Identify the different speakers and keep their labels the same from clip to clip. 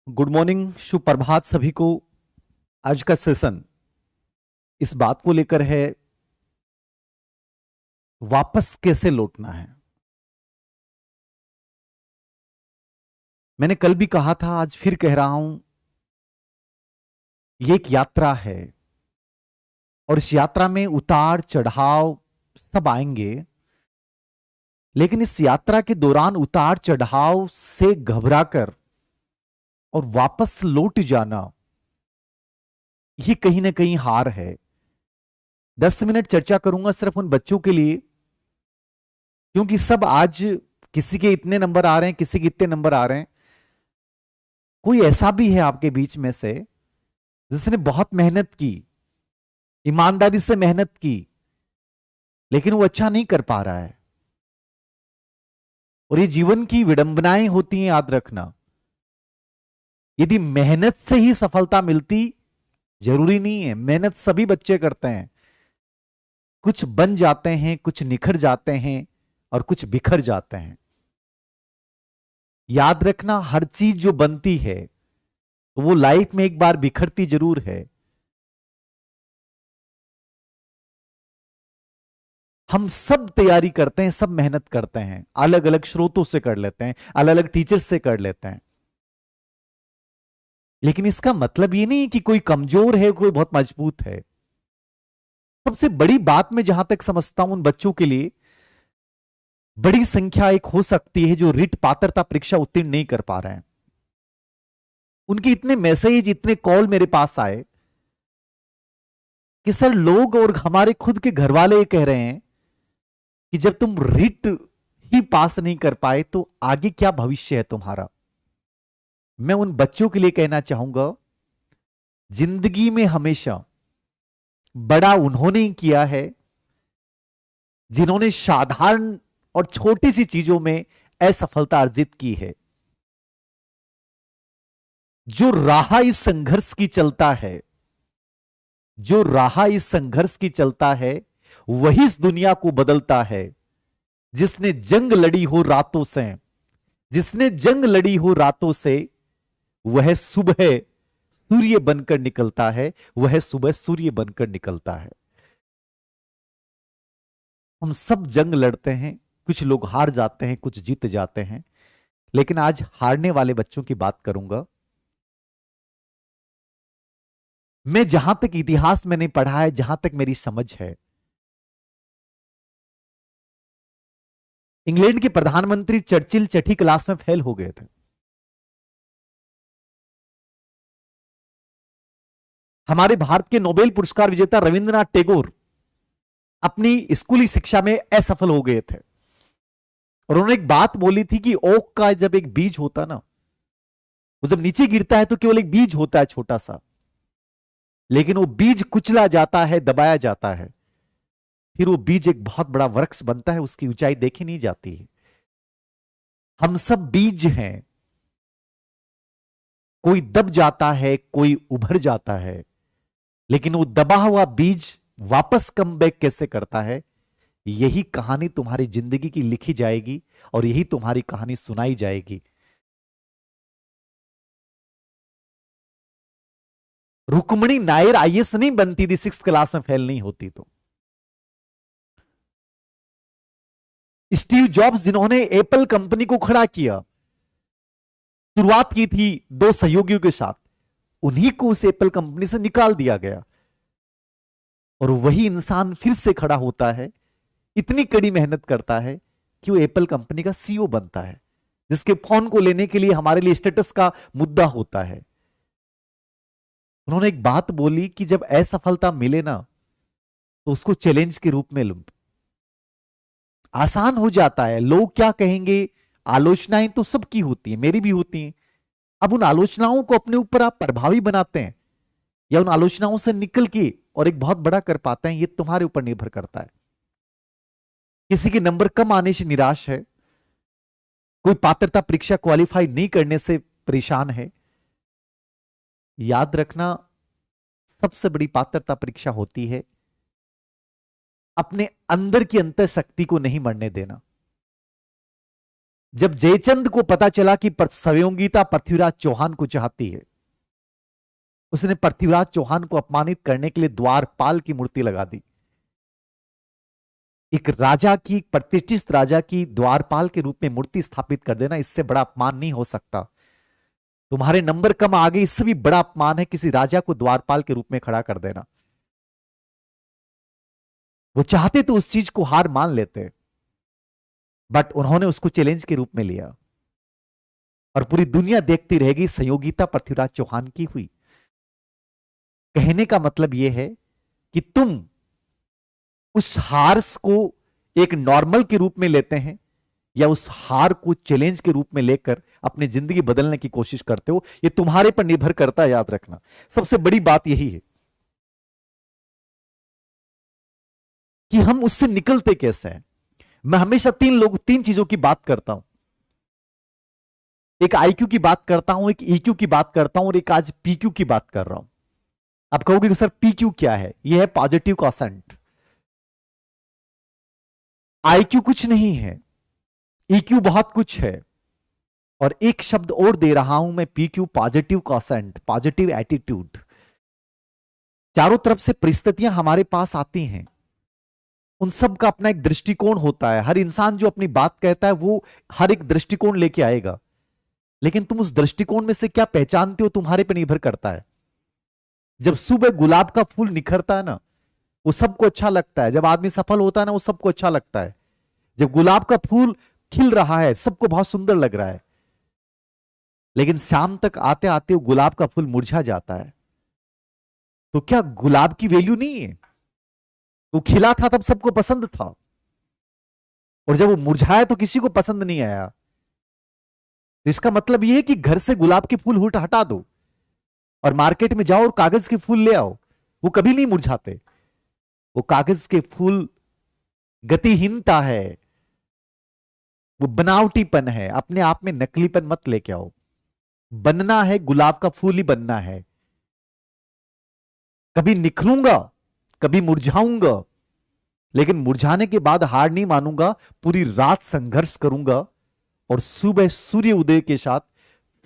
Speaker 1: Good morning, सुप्रभात सभी को। आज का सेशन इस बात को लेकर है, वापस कैसे लौटना है। मैंने कल भी कहा था, आज फिर कह रहा हूं, ये एक यात्रा है और इस यात्रा में उतार चढ़ाव सब आएंगे। लेकिन इस यात्रा के दौरान उतार चढ़ाव से घबराकर और वापस लौट जाना, ये कहीं ना कहीं हार है। 10 मिनट चर्चा करूंगा सिर्फ उन बच्चों के लिए, क्योंकि सब आज किसी के इतने नंबर आ रहे हैं, किसी के इतने नंबर आ रहे हैं। कोई ऐसा भी है आपके बीच में से जिसने बहुत मेहनत की, ईमानदारी से मेहनत की, लेकिन वो अच्छा नहीं कर पा रहा है। और ये जीवन की विडंबनाएं होती हैं, याद रखना। यदि मेहनत से ही सफलता मिलती, जरूरी नहीं है। मेहनत सभी बच्चे करते हैं, कुछ बन जाते हैं, कुछ निखर जाते हैं और कुछ बिखर जाते हैं। याद रखना, हर चीज जो बनती है वो लाइफ में एक बार बिखरती जरूर है। हम सब तैयारी करते हैं, सब मेहनत करते हैं, अलग अलग स्रोतों से कर लेते हैं, अलग अलग टीचर से कर लेते हैं। लेकिन इसका मतलब ये नहीं कि कोई कमजोर है, कोई बहुत मजबूत है। सबसे बड़ी बात मैं जहां तक समझता हूं, उन बच्चों के लिए बड़ी संख्या एक हो सकती है जो रिट पात्रता परीक्षा उत्तीर्ण नहीं कर पा रहे हैं। उनके इतने मैसेज, इतने कॉल मेरे पास आए कि सर, लोग और हमारे खुद के घर वाले कह रहे हैं कि जब तुम रिट ही पास नहीं कर पाए तो आगे क्या भविष्य है तुम्हारा। मैं उन बच्चों के लिए कहना चाहूंगा, जिंदगी में हमेशा बड़ा उन्होंने ही किया है जिन्होंने साधारण और छोटी सी चीजों में असफलता अर्जित की है। जो राह इस संघर्ष की चलता है, जो राह इस संघर्ष की चलता है, वही इस दुनिया को बदलता है। जिसने जंग लड़ी हो रातों से, जिसने जंग लड़ी हो रातों से, वह सुबह सूर्य बनकर निकलता है, वह सुबह सूर्य बनकर निकलता है। हम सब जंग लड़ते हैं, कुछ लोग हार जाते हैं, कुछ जीत जाते हैं। लेकिन आज हारने वाले बच्चों की बात करूंगा। मैं जहां तक इतिहास मैंने पढ़ा है, जहां तक मेरी समझ है, इंग्लैंड के प्रधानमंत्री चर्चिल छठी क्लास में फेल हो गए थे। हमारे भारत के नोबेल पुरस्कार विजेता रविंद्रनाथ टैगोर अपनी स्कूली शिक्षा में असफल हो गए थे। और उन्होंने एक बात बोली थी कि ओक का जब एक बीज होता ना, वो जब नीचे गिरता है तो केवल एक बीज होता है, छोटा सा। लेकिन वो बीज कुचला जाता है, दबाया जाता है, फिर वो बीज एक बहुत बड़ा वृक्ष बनता है, उसकी ऊंचाई देखी नहीं जाती है। हम सब बीज हैं, कोई दब जाता है, कोई उभर जाता है। लेकिन वो दबा हुआ बीज वापस कम बैक कैसे करता है, यही कहानी तुम्हारी जिंदगी की लिखी जाएगी और यही तुम्हारी कहानी सुनाई जाएगी। रुक्मणी नायर आईएएस नहीं बनती थी 6th क्लास में फेल नहीं होती तो। स्टीव जॉब्स, जिन्होंने एप्पल कंपनी को खड़ा किया, शुरुआत की थी दो सहयोगियों के साथ, उन्हीं को उस एप्पल कंपनी से निकाल दिया गया। और वही इंसान फिर से खड़ा होता है, इतनी कड़ी मेहनत करता है कि वो एप्पल कंपनी का सीईओ बनता है, जिसके फोन को लेने के लिए हमारे लिए स्टेटस का मुद्दा होता है। उन्होंने एक बात बोली कि जब असफलता मिले ना, तो उसको चैलेंज के रूप में लो। आसान हो जाता है, लोग क्या कहेंगे, आलोचनाएं तो सबकी होती है, मेरी भी होती हैं। अब उन आलोचनाओं को अपने ऊपर आप प्रभावी बनाते हैं या उन आलोचनाओं से निकल के और एक बहुत बड़ा कर पाते हैं, ये तुम्हारे ऊपर निर्भर करता है। किसी के नंबर कम आने से निराश है, कोई पात्रता परीक्षा क्वालिफाई नहीं करने से परेशान है। याद रखना, सबसे बड़ी पात्रता परीक्षा होती है अपने अंदर की अंतर शक्ति को नहीं मरने देना। जब जयचंद को पता चला कि संयोगिता पृथ्वीराज चौहान को चाहती है, उसने पृथ्वीराज चौहान को अपमानित करने के लिए द्वारपाल की मूर्ति लगा दी। एक राजा की, प्रतिष्ठित राजा की द्वारपाल के रूप में मूर्ति स्थापित कर देना, इससे बड़ा अपमान नहीं हो सकता। तुम्हारे नंबर कम आ गए, इससे भी बड़ा अपमान है किसी राजा को द्वारपाल के रूप में खड़ा कर देना। वो चाहते तो उस चीज को हार मान लेते, बट उन्होंने उसको चैलेंज के रूप में लिया, और पूरी दुनिया देखती रहेगी संयोगिता पृथ्वीराज चौहान की हुई। कहने का मतलब यह है कि तुम उस हार को एक नॉर्मल के रूप में लेते हैं, या उस हार को चैलेंज के रूप में लेकर अपनी जिंदगी बदलने की कोशिश करते हो, यह तुम्हारे पर निर्भर करता है। याद रखना, सबसे बड़ी बात यही है कि हम उससे निकलते कैसे हैं। मैं हमेशा तीन चीजों की बात करता हूं। एक आईक्यू की बात करता हूं, एक ईक्यू की बात करता हूं, और एक आज पीक्यू की बात कर रहा हूं। आप कहोगे कि सर पीक्यू क्या है? यह है पॉजिटिव क्वोशेंट। आईक्यू कुछ नहीं है, ईक्यू बहुत कुछ है, और एक शब्द और दे रहा हूं मैं, PQ, positive quotient, positive attitude. चारों तरफ से परिस्थितियां हमारे पास आती हैं, उन सब का अपना एक दृष्टिकोण होता है। हर इंसान जो अपनी बात कहता है वो हर एक दृष्टिकोण लेके आएगा, लेकिन तुम उस दृष्टिकोण में से क्या पहचानते हो, तुम्हारे पर निर्भर करता है। जब सुबह गुलाब का फूल निखरता है ना, वो सबको अच्छा लगता है। जब आदमी सफल होता है ना, वो सबको अच्छा लगता है। जब गुलाब का फूल खिल रहा है, सबको बहुत सुंदर लग रहा है, लेकिन शाम तक आते आते वो गुलाब का फूल मुरझा जाता है। तो क्या गुलाब की वैल्यू नहीं है? वो खिला था तब सबको पसंद था, और जब वो मुरझाया तो किसी को पसंद नहीं आया। तो इसका मतलब यह है कि घर से गुलाब के फूल हटा दो और मार्केट में जाओ और कागज के फूल ले आओ, वो कभी नहीं मुरझाते। वो कागज के फूल गतिहीनता है, वो बनावटीपन है। अपने आप में नकलीपन मत लेके आओ। बनना है गुलाब का फूल ही बनना है। कभी निखरूंगा, कभी मुरझाऊंगा, लेकिन मुरझाने के बाद हार नहीं मानूंगा, पूरी रात संघर्ष करूंगा, और सुबह सूर्य उदय के साथ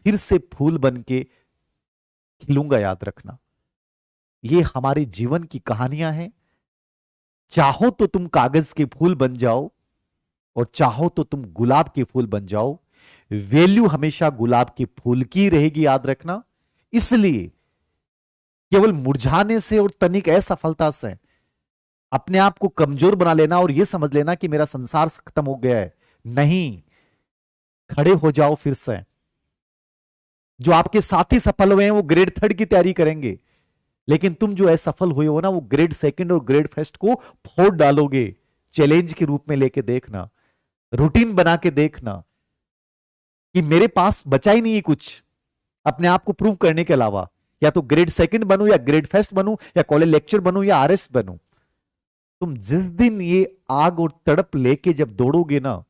Speaker 1: फिर से फूल बन के खिलूंगा। याद रखना, ये हमारे जीवन की कहानियां हैं। चाहो तो तुम कागज के फूल बन जाओ, और चाहो तो तुम गुलाब के फूल बन जाओ। वैल्यू हमेशा गुलाब के फूल की रहेगी, याद रखना। इसलिए केवल मुरझाने से और तनिक असफलता से अपने आप को कमजोर बना लेना और यह समझ लेना कि मेरा संसार खत्म हो गया है, नहीं। खड़े हो जाओ फिर से। जो आपके साथी सफल हुए हैं वो ग्रेड 3 की तैयारी करेंगे, लेकिन तुम जो असफल हुए हो ना, वो ग्रेड 2 और ग्रेड 1 को फोड़ डालोगे। चैलेंज के रूप में लेके देखना, रूटीन बना के देखना कि मेरे पास बचा ही नहीं है कुछ अपने आप को प्रूव करने के अलावा। या तो ग्रेड 2 बनूं, या ग्रेड 1 बनूं, या कॉलेज लेक्चर बनूं, या आरएस बनूं। तुम जिस दिन ये आग और तड़प लेके जब दौड़ोगे ना,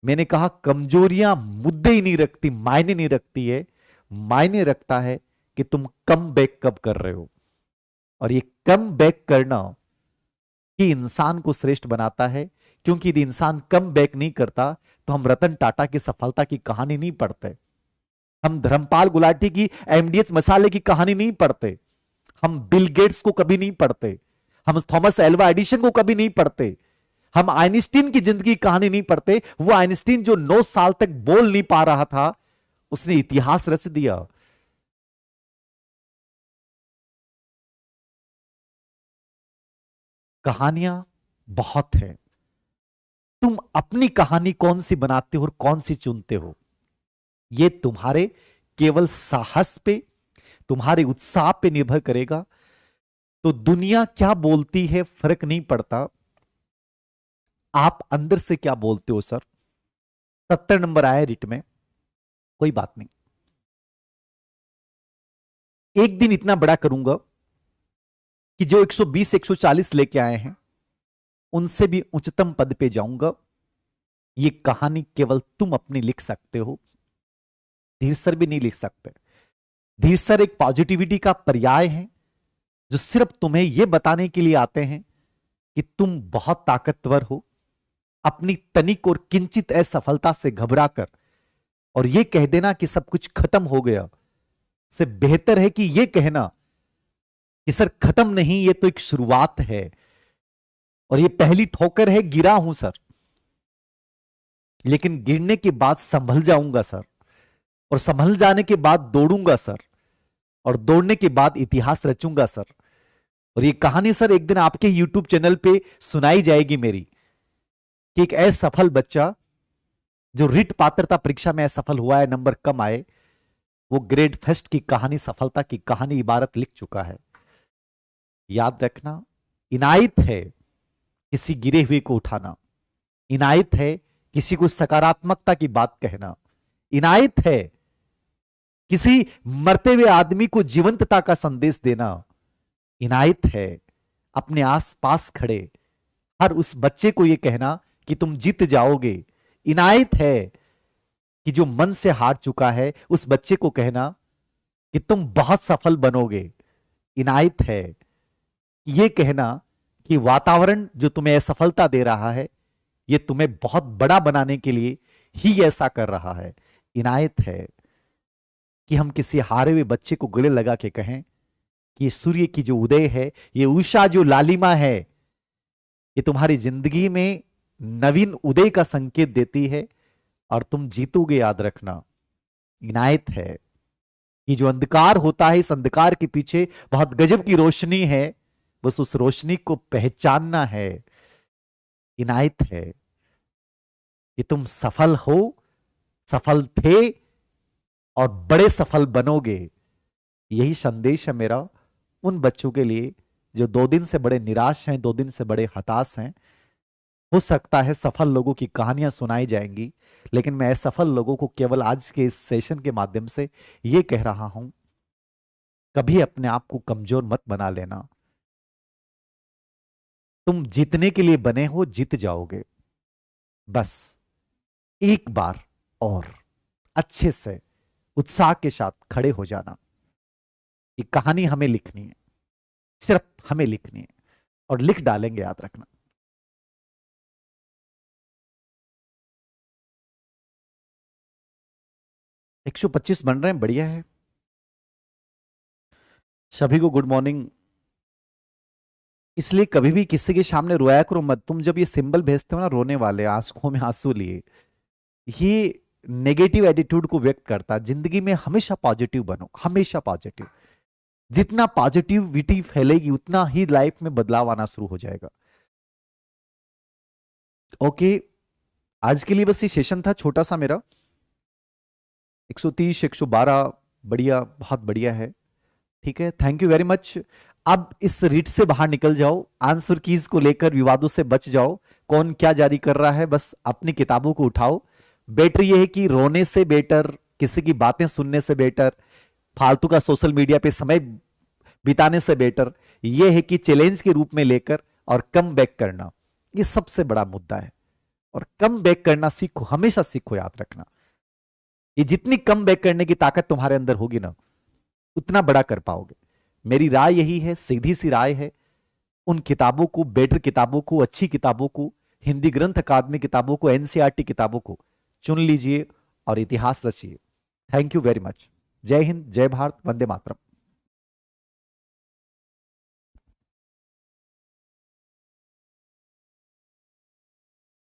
Speaker 1: मैंने कहा कमजोरियां मुद्दे ही नहीं रखती, मायने नहीं रखती है। मायने रखता है कि तुम कम बैक कब कर रहे हो। और ये कम बैक करना ही इंसान को श्रेष्ठ बनाता है, क्योंकि यदि इंसान कम बैक नहीं करता तो हम रतन टाटा की सफलता की कहानी नहीं पढ़ते, हम धर्मपाल गुलाटी की एमडीएच मसाले की कहानी नहीं पढ़ते, हम बिल गेट्स को कभी नहीं पढ़ते, हम थॉमस एल्वा एडिशन को कभी नहीं पढ़ते, हम आइंस्टीन की जिंदगी की कहानी नहीं पढ़ते। वो आइंस्टीन जो 9 साल तक बोल नहीं पा रहा था, उसने इतिहास रच दिया। कहानियां बहुत है, तुम अपनी कहानी कौन सी बनाते हो और कौन सी चुनते हो, यह तुम्हारे केवल साहस पे, तुम्हारे उत्साह पे निर्भर करेगा। तो दुनिया क्या बोलती है फर्क नहीं पड़ता, आप अंदर से क्या बोलते हो। सर 70 नंबर आए रिट में, कोई बात नहीं, एक दिन इतना बड़ा करूंगा कि जो 120 140 लेके आए हैं उनसे भी उच्चतम पद पे जाऊंगा। ये कहानी केवल तुम अपनी लिख सकते हो, धीर सर भी नहीं लिख सकते। धीर सर एक पॉजिटिविटी का पर्याय है, जो सिर्फ तुम्हें यह बताने के लिए आते हैं कि तुम बहुत ताकतवर हो, अपनी तनिक और किंचित असफलता से घबराकर और यह कह देना कि सब कुछ खत्म हो गया से बेहतर है कि यह कहना कि सर खत्म नहीं, यह तो एक शुरुआत है और यह पहली ठोकर है, गिरा हूं सर, लेकिन गिरने के बाद संभल जाऊंगा सर, और संभल जाने के बाद दौड़ूंगा सर, और दौड़ने के बाद इतिहास रचूंगा सर। और ये कहानी सर एक दिन आपके यूट्यूब चैनल पे सुनाई जाएगी मेरी, कि एक असफल बच्चा जो रिट पात्रता परीक्षा में असफल हुआ है, नंबर कम आए, वो ग्रेड फर्स्ट की कहानी, सफलता की कहानी इबारत लिख चुका है। याद रखना, इनायत है किसी गिरे हुए को उठाना, इनायत है किसी को सकारात्मकता की बात कहना, इनायत है किसी मरते हुए आदमी को जीवंतता का संदेश देना, इनायत है अपने आसपास खड़े हर उस बच्चे को यह कहना कि तुम जीत जाओगे, इनायत है कि जो मन से हार चुका है उस बच्चे को कहना कि तुम बहुत सफल बनोगे, इनायत है यह कहना कि वातावरण जो तुम्हें असफलता दे रहा है यह तुम्हें बहुत बड़ा बनाने के लिए ही ऐसा कर रहा है, इनायत है कि हम किसी हारे हुए बच्चे को गले लगा के कहें कि ये सूर्य की जो उदय है, ये उषा जो लालिमा है, ये तुम्हारी जिंदगी में नवीन उदय का संकेत देती है और तुम जीतोगे। याद रखना, इनायत है कि जो अंधकार होता है, इस अंधकार के पीछे बहुत गजब की रोशनी है, बस उस रोशनी को पहचानना है। इनायत है कि तुम सफल हो, सफल थे और बड़े सफल बनोगे। यही संदेश है मेरा उन बच्चों के लिए जो 2 दिन से बड़े निराश हैं, 2 दिन से बड़े हताश हैं। हो सकता है सफल लोगों की कहानियां सुनाई जाएंगी, लेकिन मैं असफल लोगों को केवल आज के इस सेशन के माध्यम से यह कह रहा हूं, कभी अपने आप को कमजोर मत बना लेना। तुम जीतने के लिए बने हो, जीत जाओगे। बस एक बार और अच्छे से उत्साह के साथ खड़े हो जाना। ये कहानी हमें लिखनी है, सिर्फ हमें लिखनी है, और लिख डालेंगे, याद रखना। एक 125 बन रहे हैं, बढ़िया है। सभी को गुड मॉर्निंग। इसलिए कभी भी किसी के सामने रोया करो मत। तुम जब ये सिंबल भेजते हो ना, रोने वाले, आंखों में आंसू लिए, ये नेगेटिव एटीट्यूड को व्यक्त करता है। जिंदगी में हमेशा पॉजिटिव बनो, हमेशा पॉजिटिव। जितना पॉजिटिविटी फैलेगी उतना ही लाइफ में बदलाव आना शुरू हो जाएगा। ओके, आज के लिए बस ये सेशन था छोटा सा मेरा। 130, 112, बढ़िया, बहुत बढ़िया है। ठीक है, थैंक यू वेरी मच। अब इस रीट से बाहर निकल जाओ, आंसर कीज को लेकर विवादों से बच जाओ। कौन क्या जारी कर रहा है, बस अपनी किताबों को उठाओ। बेटर यह है कि रोने से बेटर, किसी की बातें सुनने से बेटर, फालतू का सोशल मीडिया पे समय बिताने से बेटर यह है कि चैलेंज के रूप में लेकर और कम बैक करना, यह सबसे बड़ा मुद्दा है। और कम बैक करना सीखो, हमेशा सीखो। याद रखना, ये जितनी कम बैक करने की ताकत तुम्हारे अंदर होगी ना, उतना बड़ा कर पाओगे। मेरी राय यही है, सीधी सी राय है। उन किताबों को, बेटर किताबों को, अच्छी किताबों को, हिंदी ग्रंथ अकादमी किताबों को, एनसीईआरटी किताबों को चुन लीजिए और इतिहास रचिए। Thank you very much. जय हिंद, जय भारत, वंदे मातरम।